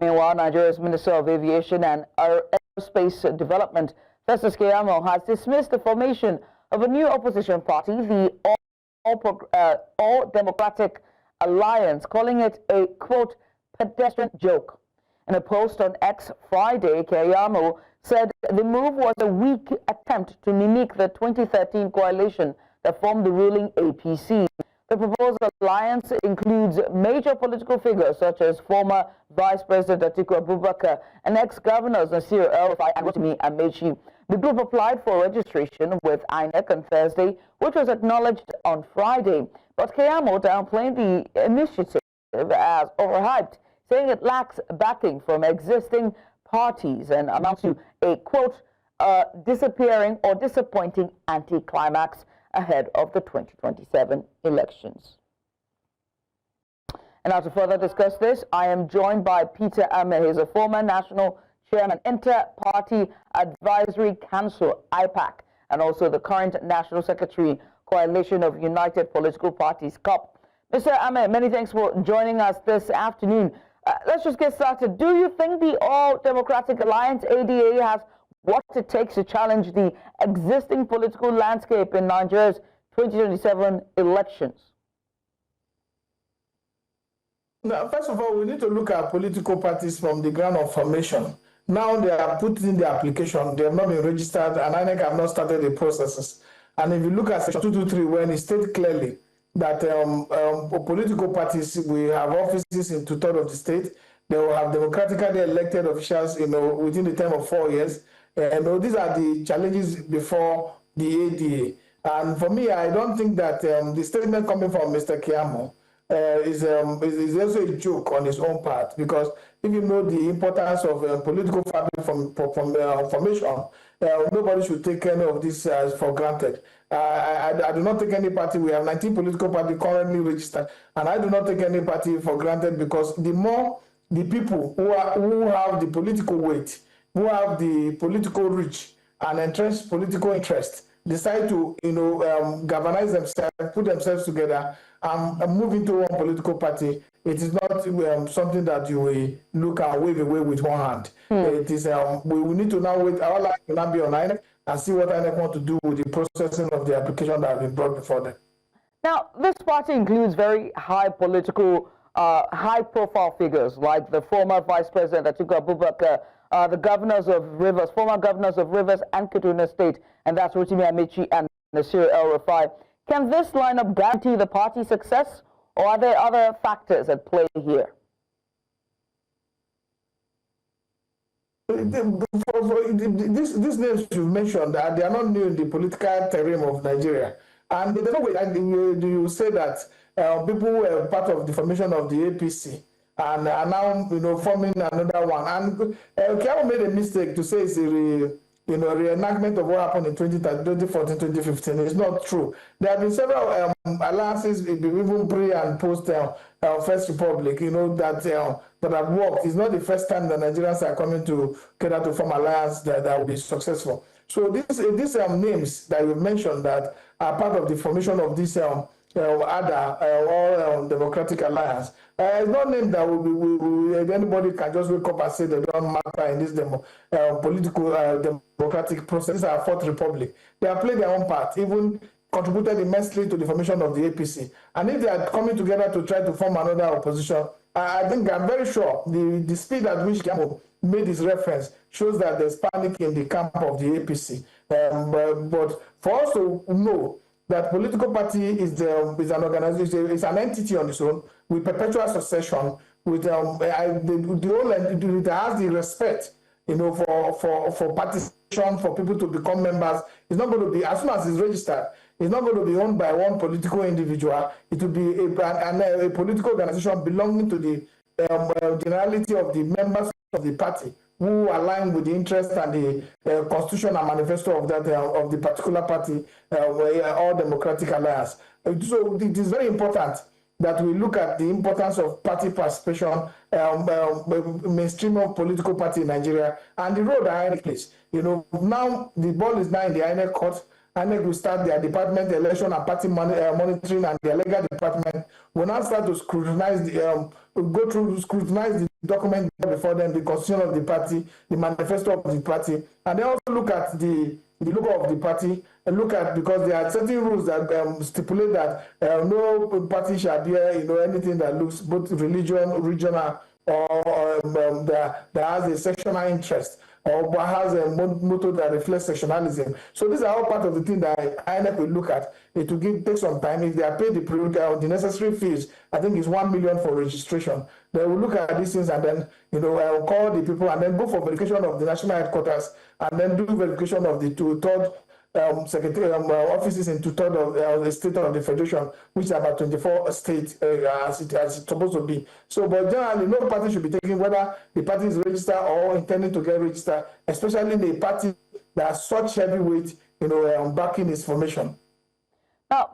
Meanwhile, Nigeria's Minister of Aviation and Aerospace Development, Festus Keyamo, has dismissed the formation of a new opposition party, the All Democratic Alliance, calling it a, quote, pedestrian joke. In a post on X Friday, Keyamo said the move was a weak attempt to mimic the 2013 coalition that formed the ruling APC. The proposed alliance includes major political figures such as former Vice President Atiku Abubakar and ex-governors Nasir El-Rufai and Rotimi Amaechi. The group applied for registration with INEC on Thursday, which was acknowledged on Friday. But Keyamo downplayed the initiative as overhyped, saying it lacks backing from existing parties and amounts to a, quote, disappearing or disappointing anticlimax ahead of the 2027 elections. And now to further discuss this, I am joined by Peter Ameh. He's a former national chairman, Inter-Party Advisory Council, IPAC, and also the current national secretary, Coalition of United Political Parties, CUPP. Mr. Ameh, many thanks for joining us this afternoon. Let's just get started. Do you think the All Democratic Alliance, ADA, has what it takes to challenge the existing political landscape in Nigeria's 2027 elections? Now, first of all, we need to look at political parties from the ground of formation. Now they are putting in the application, they have not been registered, and INEC have not started the processes. And if you look at Section 223, when it states clearly that political parties will have offices in 2/3 of the state, they will have democratically elected officials, within the term of 4 years. And these are the challenges before the ADA. And for me, I don't think that the statement coming from Mr. Keyamo is also a joke on his own part, because if you know the importance of political fabric from formation, nobody should take any of this for granted. I do not take any party. We have 19 political parties currently registered, and I do not take any party for granted, because the more the people who have the political weight, who have the political reach and entrenched political interest, decide to galvanize themselves, put themselves together, and move into one political party, it is not something that you will look and wave away with one hand. It is we need to now wait. Our life will not be on INEC and see what INEC want to do with the processing of the application that have been brought before them. Now, this party includes very high political, high-profile figures like the former Vice President Atiku Abubakar, the governors of Rivers, former governors of Rivers and Kaduna State, and that's Rotimi Amaechi and Nasir El-Rufai. Can this lineup guarantee the party's success, or are there other factors at play here? These names you mentioned, they are not new in the political terrain of Nigeria. And there's no way you say that people were part of the formation of the APC and are now forming another one. And Keyamo made a mistake to say it's a reenactment of what happened in 2014, 2015. It's not true. There have been several alliances, even pre and post First Republic, that have worked. It's not the first time the Nigerians are coming together to form alliance that will be successful. So these names that you mentioned that are part of the formation of this All Democratic Alliance, it's not named that anybody can just wake up and say they don't matter in this political democratic process. This is our Fourth Republic. They have played their own part, even contributed immensely to the formation of the APC. And if they are coming together to try to form another opposition, I think I'm very sure the speed at which Keyamo made his reference shows that there's panic in the camp of the APC. But for us to know that political party is an organization, is an entity on its own with perpetual succession, with the whole it has the respect, for participation, for people to become members. It's not going to be, as soon as it's registered, it's not going to be owned by one political individual. It will be a political organization belonging to the generality of the members of the party who align with the interest and the constitution and manifesto of that of the particular party, All Democratic Alliance. So it is very important that we look at the importance of party participation, mainstream of political party in Nigeria, and the role that INEC plays. Now the ball is now in the INEC court. INEC will start their department, election and party monitoring, and their legal department will now start to scrutinize scrutinize the document before them, the constitution of the party, the manifesto of the party, and they also look at the logo of the party, and look at, because there are certain rules that stipulate that no party shall bear anything that looks both religion, regional, or that has a sectional interest, or has a motto that reflects sectionalism. So these are all part of the thing that INEC will look at. It will take some time. If they are paid the necessary fees, I think it's 1 million for registration. They will look at these things and then call the people and then go for verification of the national headquarters and then do verification of the two-third secretary offices in two-thirds of the state of the federation, which is about 24 states as it's supposed to be. So, but generally, no party should be taking whether the party is registered or intending to get registered, especially the party that has such heavyweight, backing its formation. Now,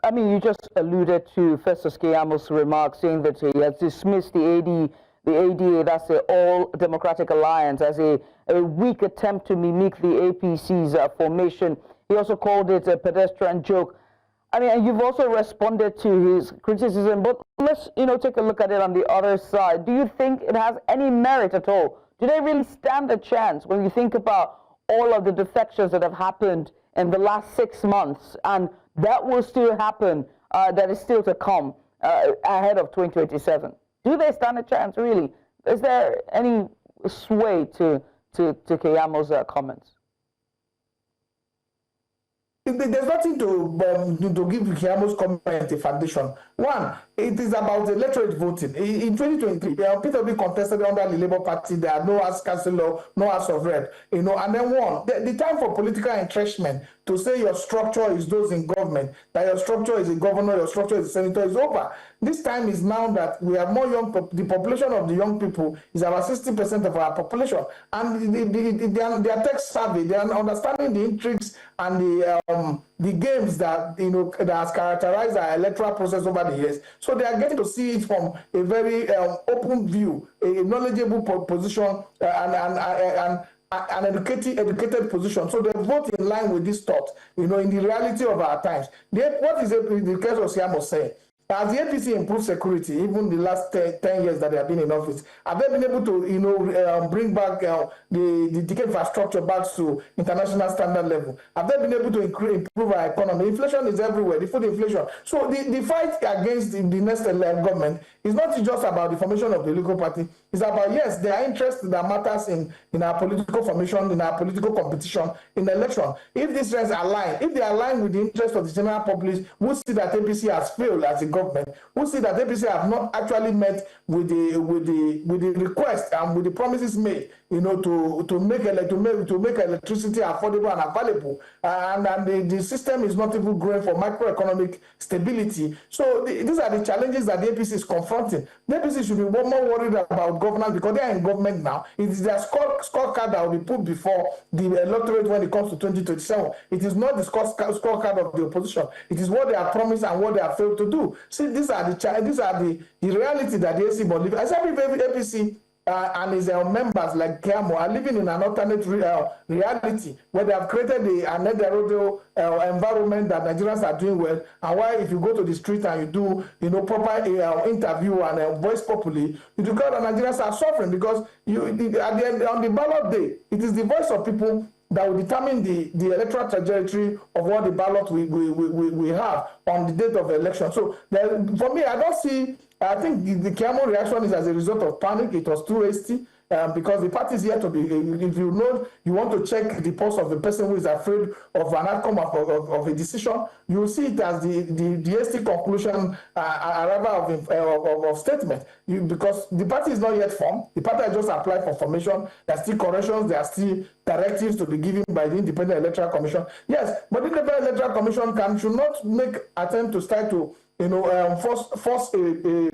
I mean, you just alluded to Festus Keyamo's remarks saying that he has dismissed the ADA, that's the All Democratic Alliance, as a weak attempt to mimic the APC's formation. He also called it a pedestrian joke. I mean, and you've also responded to his criticism, but let's, take a look at it on the other side. Do you think it has any merit at all? Do they really stand a chance when you think about all of the defections that have happened in the last 6 months, and that will still happen, that is still to come ahead of 2027? Do they stand a chance, really? Is there any sway to Keyamo's comments? There's nothing to give Keyamo's comment a foundation. One, it is about the electorate voting. In 2023, Peter Ameh contested under the Labour Party. There are no House Councillor, no House of Rep, and then won. The time for political entrenchment to say your structure is those in government, that your structure is a governor, your structure is a senator, is over. This time is now that we have more the population of the young people is about 60% of our population, and they are tech savvy. They are understanding the intrigues and the games that that has characterized our electoral process over the years. So they are getting to see it from a very open view, a knowledgeable position, and an educated position. So they vote in line with this thought, in the reality of our times. What is the case of Keyamo saying? Has the APC improved security, even the last 10 years that they have been in office? Have they been able to, bring back the infrastructure back to international standard level? Have they been able to improve our economy? Inflation is everywhere, the food inflation. So the fight against the next government is not just about the formation of the political party. It's about, yes, their interest that matters in our political formation, in our political competition, in the election. If these trends align, if they align with the interest of the general public, we'll see that APC has failed as a government. We'll see that APC have not actually met with the request and with the promises made, to make electricity affordable and available, and the system is not even growing for macroeconomic stability. So these are the challenges that the APC is confronting. The APC should be more worried about governance because they are in government now. It is their scorecard that will be put before the electorate when it comes to 2027. It is not the scorecard of the opposition. It is what they have promised and what they have failed to do. See, these are the reality that the AC believe. As every APC and his members like Keyamo are living in an alternate reality where they have created an environment that Nigerians are doing well, and why if you go to the street and you do proper interview and voice properly, you discover that Nigerians are suffering because on the ballot day, it is the voice of people that will determine the electoral trajectory of what the ballot we have on the date of the election. So for me, I think the Keyamo reaction is as a result of panic. It was too hasty because the party is here to be, if you want to check the pulse of the person who is afraid of an outcome of a decision, you will see it as the hasty conclusion, arrival of statement. Because the party is not yet formed. The party has just applied for formation. There are still corrections. There are still directives to be given by the Independent Electoral Commission. Yes, but the Independent Electoral Commission should not make attempt to start to force a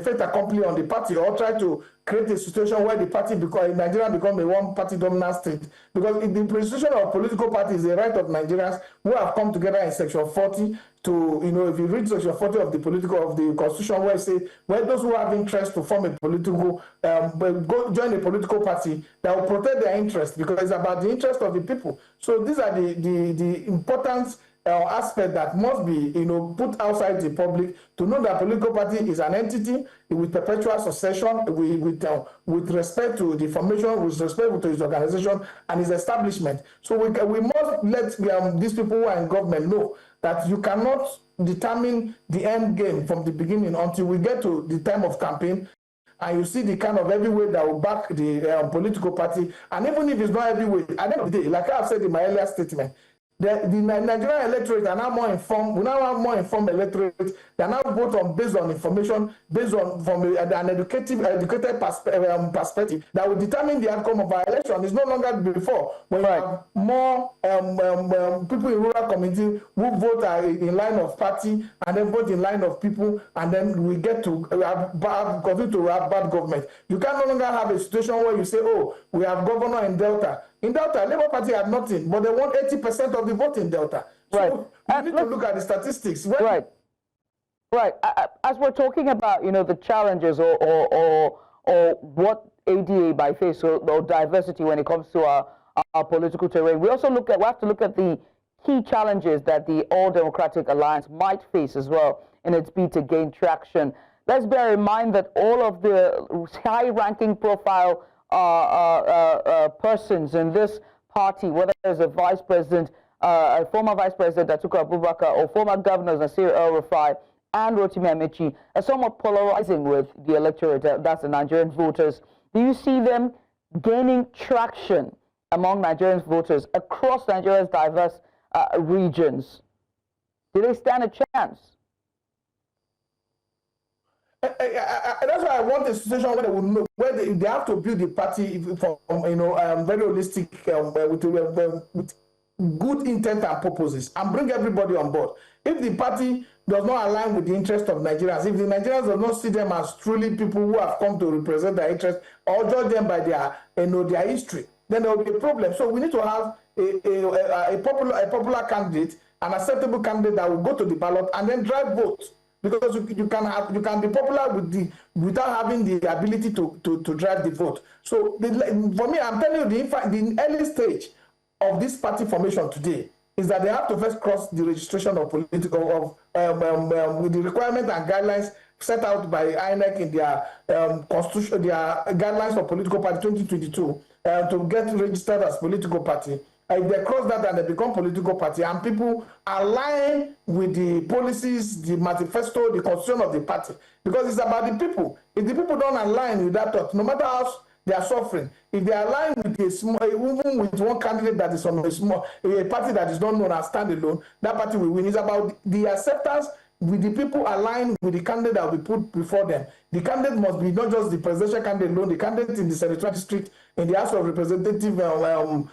fait accompli on the party or try to create a situation where the party Nigeria become a one-party dominant state. Because the institution of political party is a right of Nigerians who have come together in Section 40 to, if you read Section 40 of the Constitution, where it says, where those who have interest to form a political, join a political party that will protect their interest, because it's about the interest of the people. So these are the important aspect that must be, put outside the public, to know that political party is an entity with perpetual succession, with respect to the formation, with respect to its organization and its establishment. So we must let these people who are in government know that you cannot determine the end game from the beginning until we get to the time of campaign, and you see the kind of heavyweight that will back the political party. And even if it's not heavyweight, at the end of the day, like I've said in my earlier statement, the Nigerian electorate are now more informed. We now have more informed electorate. They are now vote based on information, based on from an educated perspective that will determine the outcome of our election. It's no longer before when you have more people in rural community who vote in line of party and then vote in line of people, and then we get to continue to have bad government. You can no longer have a situation where you say, oh, we have governor in Delta. In Delta, Labour Party had nothing, but they want 80% of the vote in Delta. So you need to look at the statistics. Right. As we're talking about, the challenges or what ADA might face or diversity when it comes to our political terrain, we have to look at the key challenges that the All Democratic Alliance might face as well in its bid to gain traction. Let's bear in mind that all of the high-ranking profile persons in this party, whether it's a vice president, a former vice president Atiku Abubakar, or former governors Nasir El-Rufai and Rotimi Amaechi, are somewhat polarizing with the electorate, that's the Nigerian voters. Do you see them gaining traction among Nigerian voters across Nigeria's diverse regions? Do they stand a chance? That's why I want a situation where they will know, where they have to build the party from very holistic with good intent and purposes, and bring everybody on board. If the party does not align with the interest of Nigerians, if the Nigerians do not see them as truly people who have come to represent their interest or judge them by their history, then there will be a problem. So we need to have a popular candidate, an acceptable candidate that will go to the ballot and then drive votes. Because you can be popular without having the ability to drive the vote. So for me, I'm telling you, the early stage of this party formation today is that they have to first cross the registration of with the requirements and guidelines set out by INEC in their constitution, their guidelines for political party 2022 to get registered as political party. If they cross that and they become political party and people align with the policies, the manifesto, the constitution of the party, because it's about the people. If the people don't align with that thought, no matter how they are suffering, if they align with even with one candidate that is from a party that is not known as standalone, that party will win. It's about the acceptance with the people aligned with the candidate that will be put before them. The candidate must be not just the presidential candidate alone, the candidate in the senatorial district, in the House of Representatives, the House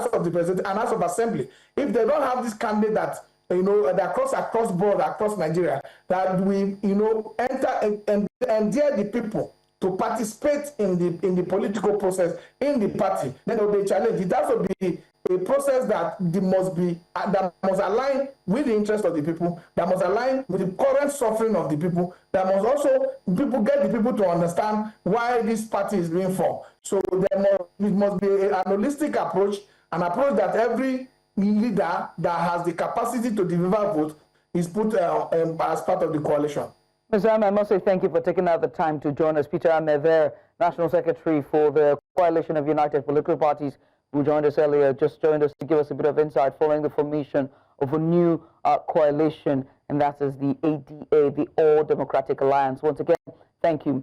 of Representatives and House of Assembly. If they don't have this candidate that that across board, across Nigeria, that we enter and endear the people to participate in the political process in the party, then there will be a challenge. It has to be a process that must align with the interest of the people, that must align with the current suffering of the people, that must also get the people to understand why this party is being formed. So it must be an holistic approach, an approach that every leader that has the capacity to deliver vote is put as part of the coalition. Mr. Ameh, I must say thank you for taking out the time to join us. Peter Ameh, there, National Secretary for the Coalition of United Political Parties, who joined us earlier, just joined us to give us a bit of insight following the formation of a new coalition, and that is the ADA, the All Democratic Alliance. Once again, thank you.